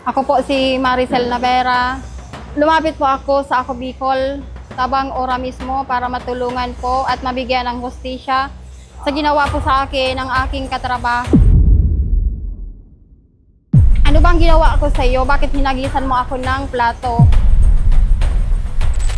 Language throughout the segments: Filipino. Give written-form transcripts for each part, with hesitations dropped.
Ako po si Maricel Navera. Lumapit po ako sa Ako Bicol, Tabang Ora mismo para matulungan po at mabigyan ng hustisya sa ginawa po sa akin ng aking katrabaho. Ano bang ginawa ko sa iyo? Bakit hinagisan mo ako ng plato?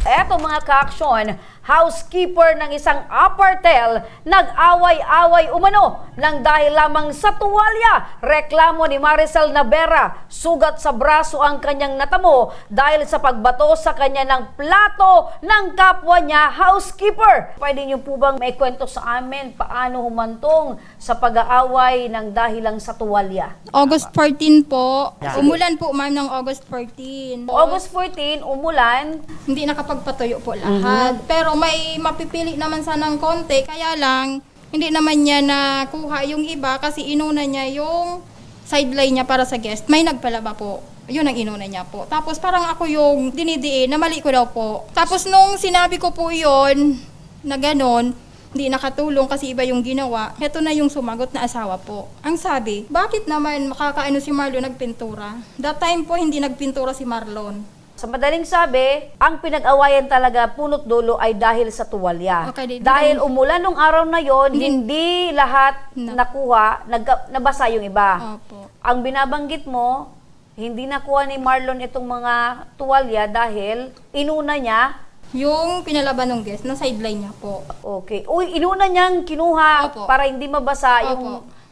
Eto mga ka-aksyon, housekeeper ng isang apartel nag-away-away umano nang dahil lamang sa tuwalya. Reklamo ni Maricel Navera, sugat sa braso ang kanyang natamo dahil sa pagbato sa kanya ng plato ng kapwa niya housekeeper. Pwede niyo po bang maikwento sa amin paano humantong sa pag-aaway ng dahil lang sa tuwalya? August 14 po. Umulan po ma'am ng August 14. August 14, umulan. Hindi nakapagpatuyo po lahat. Pero may mapipili naman sanang konti, kaya lang hindi naman niya nakuha yung iba kasi inuna niya yung sideline niya para sa guest. May nagpalaba po. Yun ang inuna niya po. Tapos parang ako yung dinidiin na mali ko daw po. Tapos nung sinabi ko po yun na ganon, hindi nakatulong kasi iba yung ginawa. Ito na yung sumagot na asawa po. Ang sabi, bakit naman makakaano si Marlon nagpintura? That time po hindi nagpintura si Marlon. Sa madaling sabi, ang pinag-awayan talaga punot dulo ay dahil sa tuwalya. Okay, dahil umulan nung araw na yon, hindi lahat nakuha, nabasa yung iba. Opo. Ang binabanggit mo, hindi nakuha ni Marlon itong mga tuwalya dahil inuna niya. Yung pinalaban ng guest, na sideline niya po. Okay. Uy, inuna niyang kinuha Opo. para hindi mabasa Opo. yung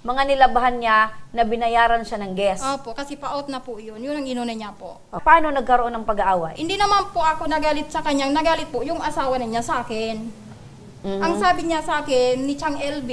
mga nilabahan niya na binayaran siya ng guest. Opo, kasi pa-out na po yun. Yun ang inuna niya po. Paano nagkaroon ng pag-aaway? Hindi naman po ako nagalit sa kanyang, nagalit po yung asawa na niya sa akin. Ang sabi niya sa akin, ni Chang LB,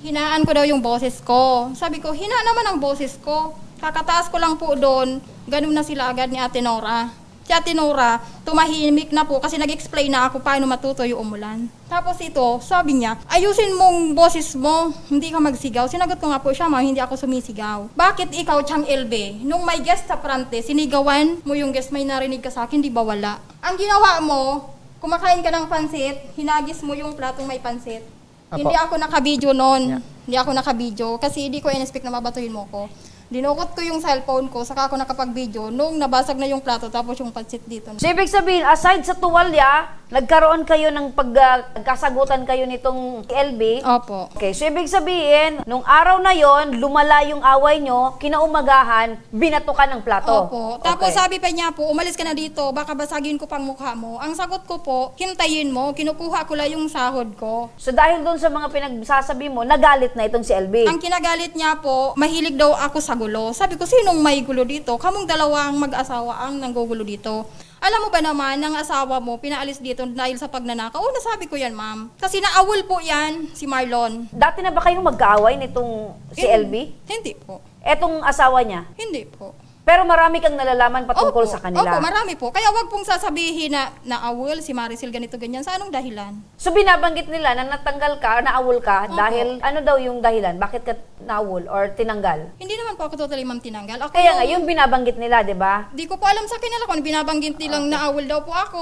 hinaan ko daw yung boses ko. Sabi ko, hina naman ang boses ko. Kakataas ko lang po doon, ganun na sila agad ni Ate Nora. Si Ate Nora, tumahimik na po kasi nag-explain na ako paano matutuyo umulan. Tapos ito, sabi niya, ayusin mong boses mo, hindi ka magsigaw. Sinagot ko nga po siya, ma'am, hindi ako sumisigaw. Bakit ikaw, Chang LB, nung may guest sa frente, sinigawan mo yung guest, may narinig ka sa akin, di ba wala? Ang ginawa mo, kumakain ka ng pansit, hinagis mo yung platong may pansit. Apo. Hindi ako nakabidyo noon. Yeah. Hindi ako nakabidyo kasi hindi ko in-expect na mabatuhin mo ko. Dinukot ko yung cellphone ko, saka ako nakapag-video nung nabasag na yung plato tapos yung pansit dito. So, ibig sabihin, aside sa tuwalya, nagkaroon kayo ng pagkasagutan kayo nitong LB. Opo. Okay, so ibig sabihin, nung araw na yon, lumala yung away nyo, kinaumagahan, binato ka ng plato. Opo. Tapos sabi pa niya po, umalis ka na dito, baka basagin ko pang mukha mo. Ang sagot ko po, hintayin mo, kinukuha ko lang yung sahod ko. So dahil doon sa mga pinagsasabi mo, nagalit na itong si LB. Ang kinagalit niya po, mahilig daw ako sa gulo. Sabi ko, sinong may gulo dito? Kamong dalawang mag-asawa ang nanggugulo dito. Alam mo ba naman, ng asawa mo, pinaalis dito dahil sa pagnanakaw? Oo, nasabi ko yan, ma'am. Kasi naawol po yan, si Marlon. Dati na ba kayong magkaaway nitong si LB? Hindi po. Etong asawa niya? Hindi po. Pero marami kang nalalaman patungkol sa kanila. Opo, marami po. Kaya wag pong sasabihin na naawol si Maricel ganito ganyan. Sa anong dahilan? So binabanggit nila na natanggal ka, naawol ka, Opo. dahil ano daw yung dahilan? Bakit ka naawol or tinanggal? Hindi naman po ako totally ma'am tinanggal. Ako Kaya nga, yung binabanggit nila, di ba? di ko po alam sa kanila kung binabanggit nilang naawol daw po ako.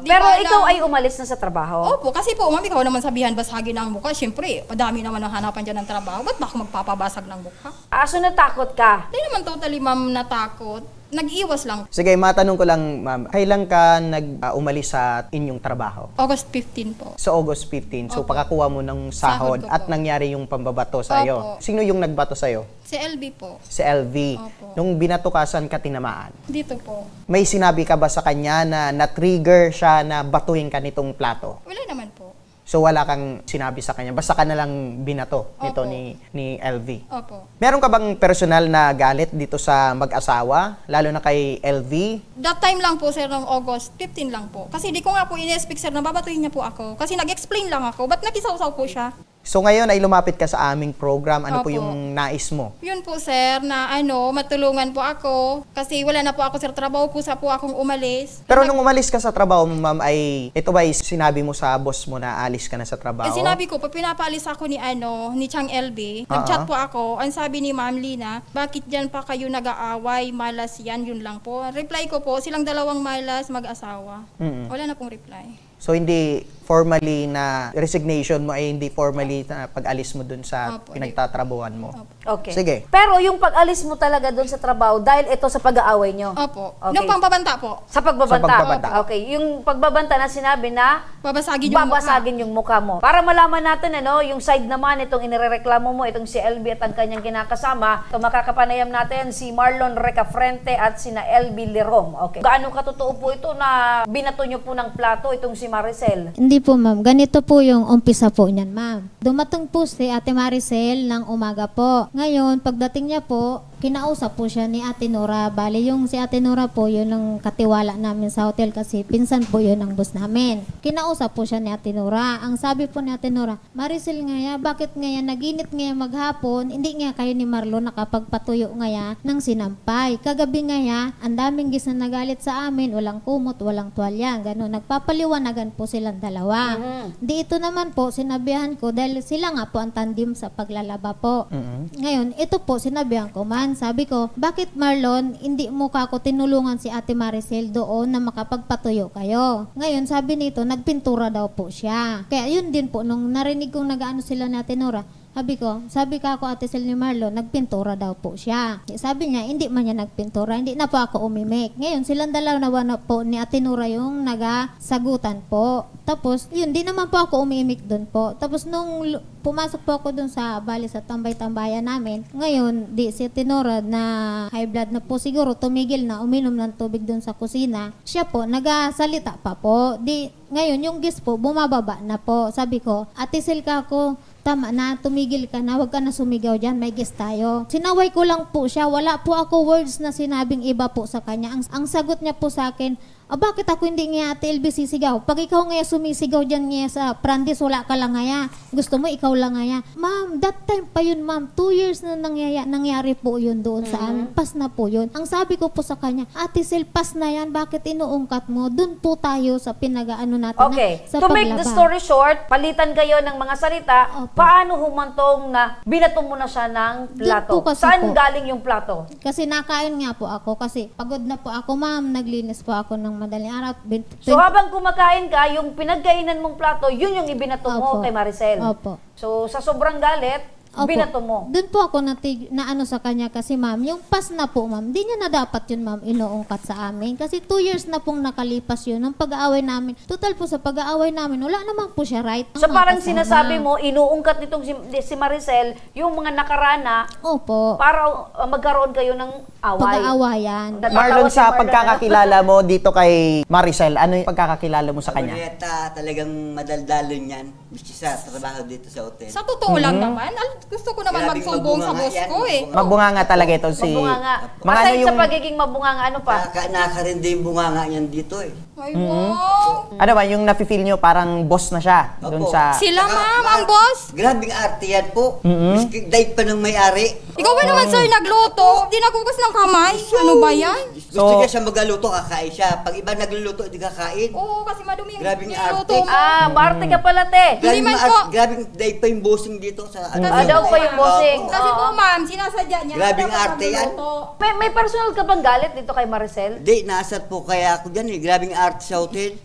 Di Pero ko alam. ikaw ay umalis na sa trabaho. Opo, kasi po, ma'am, ikaw naman sabihan basagin ang mukha. Siyempre, padami naman ang hanapan dyan ng trabaho. Ba't ba ako magpapabasag ng mukha? So natakot ka? Hindi naman totally, ma'am, natakot. Nag-iwas lang. Sige, matanong ko lang, ma'am, kailan ka umalis sa inyong trabaho? August 15 po. Sa August 15. So, Opo. pakakuha mo ng sahod Sahod ko at po. nangyari yung pambabato sa iyo. Opo. Sino yung nagbato sa iyo? Si LB po. Si LV. Opo. Nung binatukasan ka tinamaan, Dito po. may sinabi ka ba sa kanya na na-trigger siya na batuhin ka nitong plato? Wala naman po. So, wala kang sinabi sa kanya. Basta ka na lang binato nito Opo. ni LV. Opo. Meron ka bang personal na galit dito sa mag-asawa, lalo na kay LV? That time lang po, sir, ng August 15 lang po. Kasi di ko nga po in-expect, sir, na babatuhin niya po ako. Kasi nag-explain lang ako. Ba't nakisaw-saw po siya? So ngayon ay lumapit ka sa aming program. Ano po Opo. yung nais mo? Yun po, sir, na matulungan po ako. Kasi wala na po ako, sir, trabaho po sa po akong umalis. Pero nung umalis ka sa trabaho mo, ma'am, ay ito ba sinabi mo sa boss mo na alis ka na sa trabaho? Sinabi ko, pag pinapaalis ako ni Chang LB, nag-chat po ako, ang sabi ni Ma'am Lina, bakit dyan pa kayo nag-aaway, malas yan, yun lang po. Reply ko po, silang dalawang malas, mag-asawa. Mm-mm. Wala na pong reply. So hindi formally na resignation mo ay hindi formally na pag-alis mo dun sa Opo. pinagtatrabuhan mo. Okay. Sige. Pero yung pag-alis mo talaga doon sa trabaho dahil ito sa pag-aaway nyo. Opo. Okay. Nung pambabanta po, Sa pagbabanta. Sa pagbabanta. Okay. Yung pagbabanta na sinabi na babasagin yung mukha. babasagin yung mukha mo. Para malaman natin yung side naman itong inireklamo mo, itong si LB at ang kanyang kinakasama. Ito makakapanayam natin si Marlon Recafrente at sina LB Lerom. Okay. Gaano katotoo po ito na binato nyo po ng plato itong si Maricel? Hindi po ma'am, ganito po yung umpisa po niyan ma'am. Dumating po si Ate Maricel ng umaga po. Ngayon, pagdating niya po, kinausap po siya ni Ate Nora. Bali, yung si Ate Nora po, yun ang katiwala namin sa hotel kasi pinsan po yun ang boss namin. Kinausap po siya ni Ate Nora. Ang sabi po ni Ate Nora, Maricel ngaya, bakit ngaya naginit ngaya maghapon, hindi nga kayo ni Marlon nakapagpatuyo ngaya ng sinampay. Kagabi ngaya, ang daming gis na nagalit sa amin, walang kumot, walang tuwalya. Ganon, nagpapaliwanagan po silang dalawa. Di ito naman po, sinabihan ko, dahil sila nga po ang tandim sa paglalaba po. Ngayon, ito po, sinabihan ko man, sabi ko, bakit Marlon, hindi mo kako tinulungan si Ate Maricel doon na makapagpatuyo kayo? Ngayon, sabi nito, nagpintura daw po siya. Kaya yun din po, nung narinig kong nag-ano sila ni Ate Nora, sabi ka ako Ate Sel ni Marlon, nagpintura daw po siya. Sabi niya, hindi man niya nagpintura, hindi na po ako umimik. Ngayon, silang dalawa na po ni Ate Nora yung nagasagutan po. Tapos, yun, di naman po ako umimik doon po. Tapos, nung pumasok po ako doon sa bali sa tambay-tambayan namin, ngayon, di si Ate Nora na high blood na po siguro, tumigil na, uminom ng tubig doon sa kusina. Siya po, nagasalita pa po. Ngayon, yung gis po, bumababa na po. Sabi ko, Ate Sel ka ako, tama na, tumigil ka na, huwag ka na sumigaw dyan, may guest tayo. Sinaway ko lang po siya, wala po ako words na sinabing iba po sa kanya. Ang sagot niya po sa akin, bakit ako hindi nga Ate LB sisigaw? Pag ikaw nga sumisigaw dyan nga sa Prandis, wala ka lang nga. Gusto mo, ikaw lang nga. Ma'am, that time pa yun, ma'am. 2 years na nangyari po yun doon sa amin. Pas na po yun. Ang sabi ko po sa kanya, Ate Sel, pas na yan. Bakit inuungkat mo? Doon po tayo sa pinag-ano natin Okay. na, sa To make the paglaba. story short, palitan kayo ng mga salita, Opo. paano humantong na binato mo na siya ng plato? Doon po kasi Saan po. galing yung plato? Kasi nakain nga po ako. Kasi pagod na po ako, ma'am. Naglinis po ako ng madaling araw. So habang kumakain ka, yung pinagkainan mong plato, yun yung ibinato mo Opo. kay Maricel. Opo. So sa sobrang galit, Opo. binato mo. Doon po ako na ano sa kanya kasi ma'am, yung pas na po ma'am, di niya na dapat yun ma'am inuungkat sa amin. Kasi 2 years na pong nakalipas yun ng pag-aaway namin. Total po sa pag-aaway namin, wala naman po siya right. So Mga parang kasama. sinasabi mo, inuungkat nitong si Maricel, yung mga nakarana, Opo. para magkaroon kayo ng away. Pag-aawayan. Natatawa Marlon, si sa Marlon, pagkakakilala mo dito kay Maricel, ano yung pagkakakilala mo sa kanya? Aguneta, talagang madaldalo niyan. Miski sa trabaho dito sa hotel. Sa totoo lang naman, gusto ko naman Grabing magsumbong sa mabunganga boss yan, ko eh. mabunganga. Mabunganga talaga ito si... Mabunganga. Mga ano Aside sa yung... pagiging mabunganga, ano pa? Nakarindi yung bunganga niyan dito eh. Ay, wow. Ano ba, yung nafe-feel nyo parang boss na siya doon Opo. sa... Sila ma'am, ang boss. Grabing arte yan po. Miski diet pa ng may-ari. Ikaw ba naman sir nagluto? Di nagugas ng kamay? Ano ba yan? Gusto So- niya siya magluto, kakain siya. Pag iba nagluluto, hindi kakain. Oo, kasi madumi yung Grabing niluto arte. mo. Maarte ka pala, te. Hindi man po. Grabing diet pa yung bossing dito sa... daw pa yung bossing. Opo. Kasi po ma'am, sinasadya niya. Grabing dapat arte yan. magluto. May personal ka bang galit dito kay Maricel? Hindi, naasar po kaya ako dyan eh. Grabing arte sa hotel.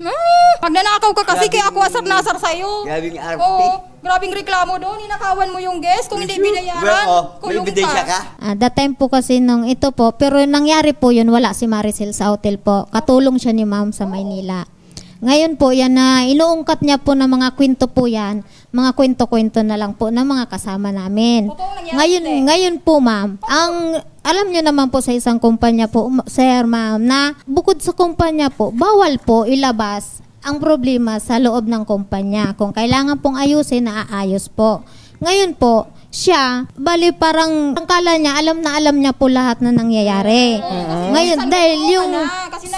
Pag nanakaw ka kasi Grabing- kaya ako asar-nasar sa'yo. Grabing arte. Oo, grabing reklamo doon. Ninakawan mo yung guest. Kung hindi binayaran, May kulong ebidensya ka? That time po kasi nung ito po, pero nangyari po yun, wala si Maricel sa hotel po. Katulong siya ni ma'am sa Maynila. Ngayon po, yan na inuungkat niya po ng mga kwento po yan, mga kwento-kwento na lang po ng mga kasama namin. Totoo nangyari, Ngayon po ma'am, alam niyo naman po sa isang kumpanya po, sir ma'am, na bukod sa kumpanya po, bawal po ilabas ang problema sa loob ng kumpanya. Kung kailangan pong ayusin, naaayos po. Ngayon po, siya, bali parang akala niya, alam niya po lahat na nangyayari. Ngayon, dahil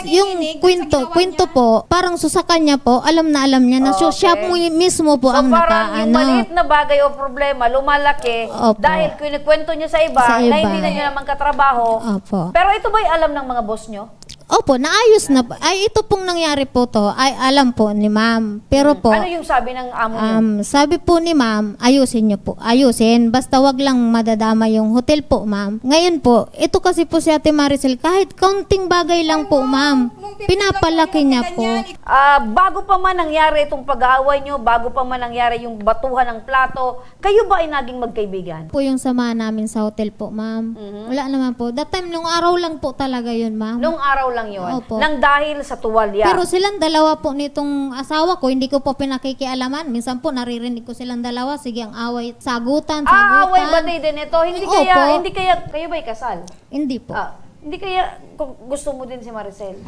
yung kwento po, parang susakan niya po, alam niya na so, siya po mismo po So ang parang yung nakaano. maliit na bagay o problema, lumalaki Opo. dahil kinikwento niyo sa iba, Sa na iba. hindi na niyo naman katrabaho. Opo. Pero ito ba'y alam ng mga boss niyo? Opo, naayos na po. Ay, ito pong nangyari po to, ay alam po ni ma'am. Pero po, Ano yung sabi ng amo niyo? sabi po ni ma'am, ayusin niyo po. Ayusin. Basta wag lang madadama yung hotel po, ma'am. Ngayon po, ito kasi po si Ate Maricel, kahit kaunting bagay lang po, ma'am. Nung 15 Pinapalaki lang niya yung po. ganyan. Bago pa man nangyari itong pag-aaway nyo, bago pa man nangyari yung batuhan ng plato, kayo ba ay naging magkaibigan? Po yung sama namin sa hotel po, ma'am. Wala naman po. That time, nung araw lang po talaga yun, ma'am. Nung araw lang yun? Opo. Nang dahil sa tuwalya? Pero silang dalawa po nitong asawa ko, hindi ko po pinakikialaman. Minsan po naririnig ko silang dalawa, sige ang away, sagutan. away batay din ito. Hindi Opo. kaya, kayo ba'y kasal? Hindi po. Hindi kaya gusto mo din si Maricel?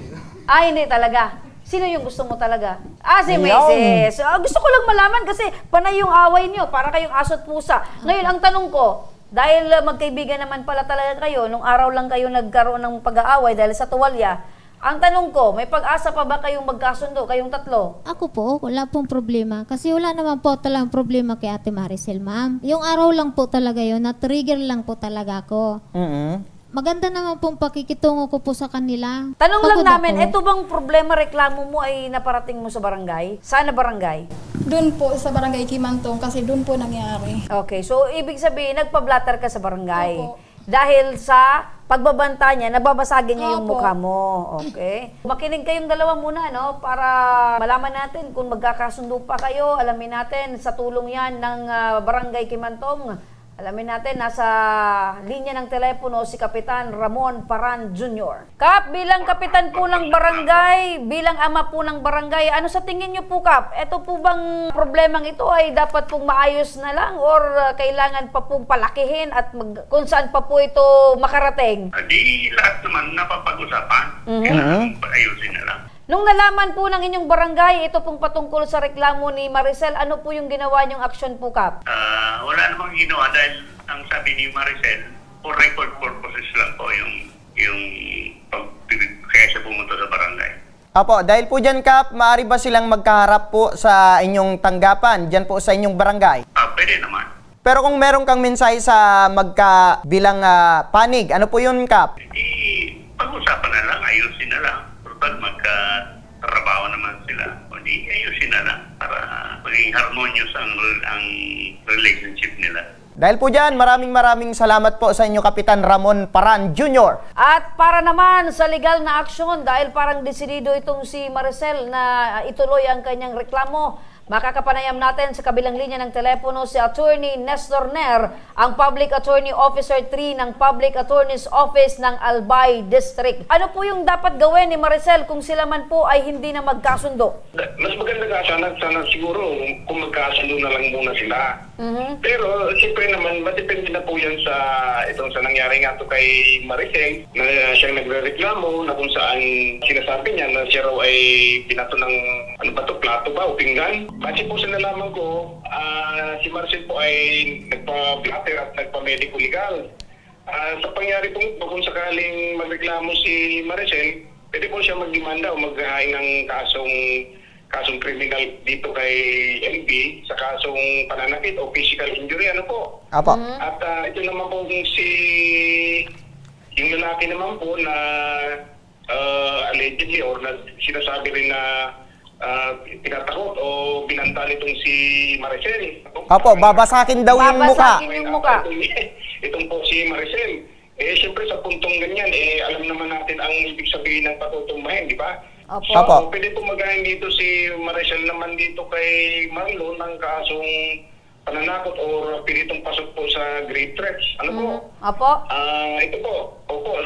Hindi talaga. Sino yung gusto mo talaga? Si Mrs. Gusto ko lang malaman kasi panay yung away niyo, para kayong aso't pusa. Ngayon, ang tanong ko, dahil magkaibigan naman pala talaga kayo, nung araw lang kayo nagkaroon ng pag-aaway dahil sa tuwalya, ang tanong ko, may pag-asa pa ba kayong magkasundo, kayong tatlo? Ako po, wala pong problema. Kasi wala naman po talagang problema kay Ate Maricel, ma'am. Yung araw lang po talaga yun, na-trigger lang po talaga ako. Maganda naman pong pakikitungo ko po sa kanila. Tanong Pagod lang namin, ako. ito bang problema, reklamo mo ay naparating mo sa barangay? Saan na barangay? Doon po sa barangay Kimantong kasi doon po nangyari. Okay, so ibig sabihin, nagpa-blatter ka sa barangay. Opo. Dahil sa pagbabanta niya, nababasagin niya yung Opo. mukha mo. Okay? Makinig kayong dalawa muna, no? Para malaman natin kung magkakasundo pa kayo. Alamin natin sa tulong yan ng Barangay Kimantong. Alamin natin, nasa linya ng telepono si Kapitan Ramon Paran Jr. Kap, bilang kapitan po ng barangay, bilang ama po ng barangay, ano sa tingin niyo po, Kap? Ito po bang problemang ito ay dapat pong maayos na lang or kailangan pa pong palakihin at kung saan pa po ito makarating? Di lahat naman napapag-usapan. Kailangan ayusin na lang. Nung nalaman po ng inyong barangay, ito pong patungkol sa reklamo ni Maricel, ano po yung ginawa niyong aksyon po, Kap? Wala namang ginawa dahil ang sabi ni Maricel, for record purposes lang po yung kaya siya pumunta sa barangay. Apo, dahil po dyan, Kap, maaari ba silang magkaharap po sa inyong tanggapan, dyan po sa inyong barangay? Pwede naman. Pero kung meron kang mensahe sa magkabilang panig, ano po yun, Kap? Pag-usapan na lang, ayusin na lang. Pag magkatrabaho naman sila, o di ayusin na lang para maging harmonious ang relationship nila. Dahil po dyan, maraming salamat po sa inyo, Kapitan Ramon Paran Jr. At para naman sa legal na aksyon, dahil parang desidido itong si Maricel na ituloy ang kanyang reklamo, makakapanayam natin sa kabilang linya ng telepono si Attorney Nestor Ner, ang Public Attorney Officer 3 ng Public Attorney's Office ng Albay District. Ano po yung dapat gawin ni Maricel kung sila man po ay hindi na magkasundo? Mas maganda nga sana siguro kung magkasundo na lang muna sila. Pero siyempre naman, madepende na po yan sa itong sa nangyari nga to kay Maricel na siyang nagre-reklamo na kung saan sinasabi niya na siya raw ay binato ng plato ba o pinggan. Base po sa nalaman ko, si Maricel po ay nagpa-blatter at nagpa-medico legal. Sa pangyari po, kung sakaling magreklamo si Maricel, pwede po siya magdemanda o maghahain ng kasong kriminal dito kay LB sa kasong pananakit o physical injury. Ano po? Apo. At ito naman po yung lalaki naman po na allegedly or sinasabi rin na tinatakot o binantal itong si Maricel. Apo, babasakin daw yung mukha. Babasakin yung mukha. Itong po si Maricel. Siyempre sa puntong ganyan, alam naman natin ang ibig sabihin ng patutumbahin, di ba? Opo. So, Apo. pwede pumagahin dito si Maricel naman dito kay Marlon ng kasong pananakot o pilitong pasok po sa grave threats. Ano po? Opo. Ito po,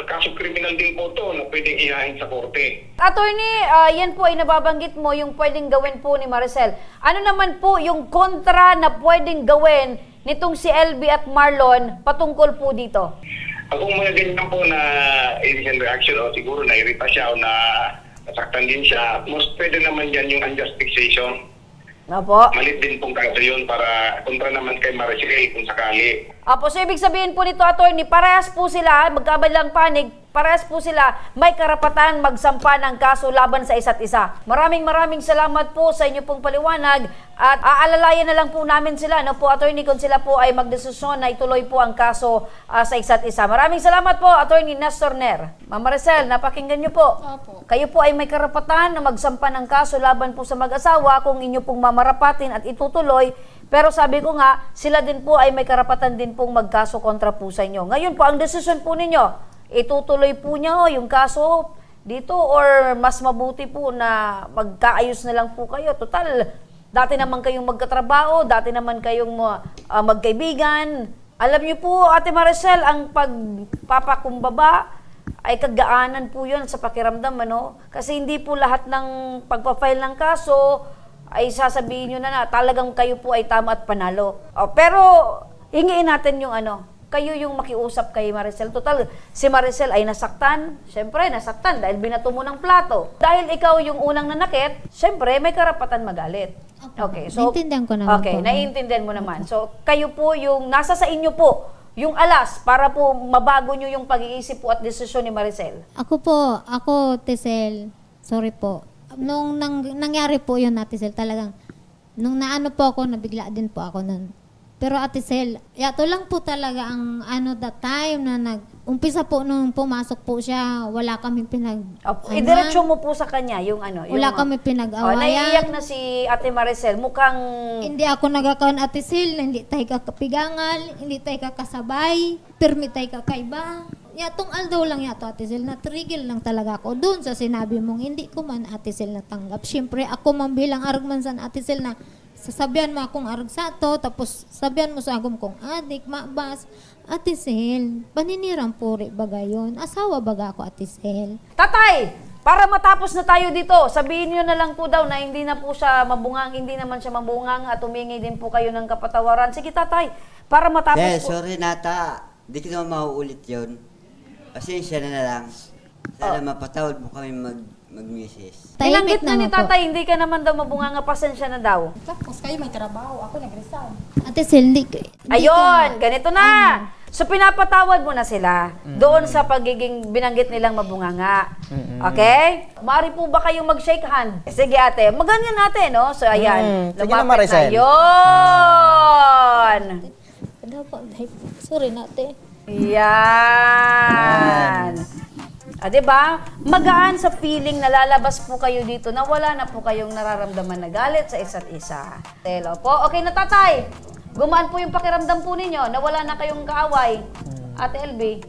kasong criminal din po to na pwedeng ihain sa korte. Attorney, yan po ay nababanggit mo yung pwedeng gawin po ni Maricel. Ano naman po yung kontra na pwedeng gawin nitong si LB at Marlon patungkol po dito? Kung mga ganyan po na initial reaction o siguro na-irita siya o nasaktan din siya, most pwede naman yan yung unjust fixation. Opo. Malit din pong kaso yun para kontra naman kay Maricel kung sakali. Opo, so ibig sabihin po nito, attorney, parehas po sila, magkabilang panig, parehas po sila may karapatan magsampa ng kaso laban sa isa't isa. Maraming salamat po sa inyo pong paliwanag at aalalayan na lang po namin sila, no po, attorney, kung sila po ay magdesisyon na ituloy po ang kaso sa isa't isa. Maraming salamat po, attorney Nestor Ner. Ma'am Maricel, napakinggan niyo po. Opo. Kayo po ay may karapatan na magsampa ng kaso laban po sa mag-asawa kung inyo pong mamarapatin at itutuloy. Pero sabi ko nga, sila din po ay may karapatan din pong magkaso kontra po sa inyo. Ngayon po, ang desisyon po ninyo, itutuloy po nyo yung kaso dito or mas mabuti po na magkaayos na lang po kayo? Total, dati naman kayong magkatrabaho, dati naman kayong magkaibigan. Alam niyo po, Ate Maricel, ang pagpapakumbaba ay kagaanan po yun sa pakiramdam, ano? Kasi hindi po lahat ng pagpa-file ng kaso ay sasabihin nyo na talagang kayo po ay tama at panalo. Pero hingiin natin yung kayo yung makiusap kay Maricel. Total, si Maricel ay nasaktan. Siyempre, nasaktan dahil binato mo ng plato. Dahil ikaw yung unang nanakit, siyempre, may karapatan magalit. Okay, so Naintindihan ko naman okay, po. naiintindihan mo naman. So, kayo po yung nasa sa inyo po yung alas para po mabago nyo yung pag-iisip po at desisyon ni Maricel. Ako, Tisel, sorry po. Nung nangyari po yun, Ate Sel, talagang, nung naano po ako, nabigla din po ako nun. Pero Ate Sel, yato lang po talaga ang that time na umpisa po nung pumasok po siya, wala kami Idiretso mo po sa kanya yung wala kami pinag-awayan. Naiiyak na si Ate Maricel, mukhang... Hindi ako nagakaon, Ate Sel, hindi tayo kakapigangal, hindi tayo kakasabay, permi tayo kakaiba. Yatong aldaw lang yato, Ate Sel, na-trigger lang talaga ako doon sa sinabi mong hindi ko man, Ate Sel, natanggap. Siyempre, ako man bilang aragmansan, Ate Sel, na sasabihan mo akong aragsato, tapos sabihan mo sa agom kong adik, mabas. Ate Sel, paninirang puri baga yun. Asawa baga ako, Ate Sel. Tatay, para matapos na tayo dito, sabihin nyo na lang po daw na hindi na po siya mabungang, hindi naman siya mabungang at humingi din po kayo ng kapatawaran. Sige, tatay, para matapos po. Sorry Nata, di ko naman mauulit yun. Pasensya na lang. Sana mapatawad mo kami mag-misis. Tinanggit na ni naman po. tatay, hindi ka naman daw mabunganga, pasensya na daw. Tapos kayo may trabaho, ako nag-resign. Ate Sel, Ayun, ganito na. So pinapatawad mo na sila doon sa pagiging binanggit nilang mabunganga. Okay? Maaari po ba kayong mag-shake hand? Sige ate, maganyan natin, no? So ayan, Sige na, lumapit Maricel. Yun! Sorry nate. Yan. Diba? Magaan sa feeling na lalabas po kayo dito na wala na po kayong nararamdaman na galit sa isa't isa. Hello po. Okay na tatay. Gumaan po yung pakiramdam po ninyo na wala na kayong kaaway. Ate LB,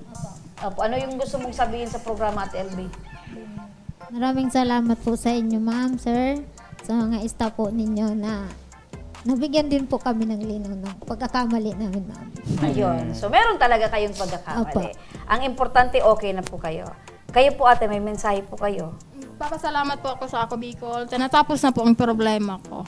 ano yung gusto mong sabihin sa programa, Ate LB? Maraming salamat po sa inyo, ma'am, sir, sa mga staff po ninyo na nabigyan din po kami ng linaw ng pagkakamali namin, ma'am. Ayun. So, meron talaga kayong pagkakamali. Ang importante, okay na po kayo. Kayo po, ate, may mensahe po kayo. Papasalamat po ako sa Ako Bicol. Natapos na po ang problema ko.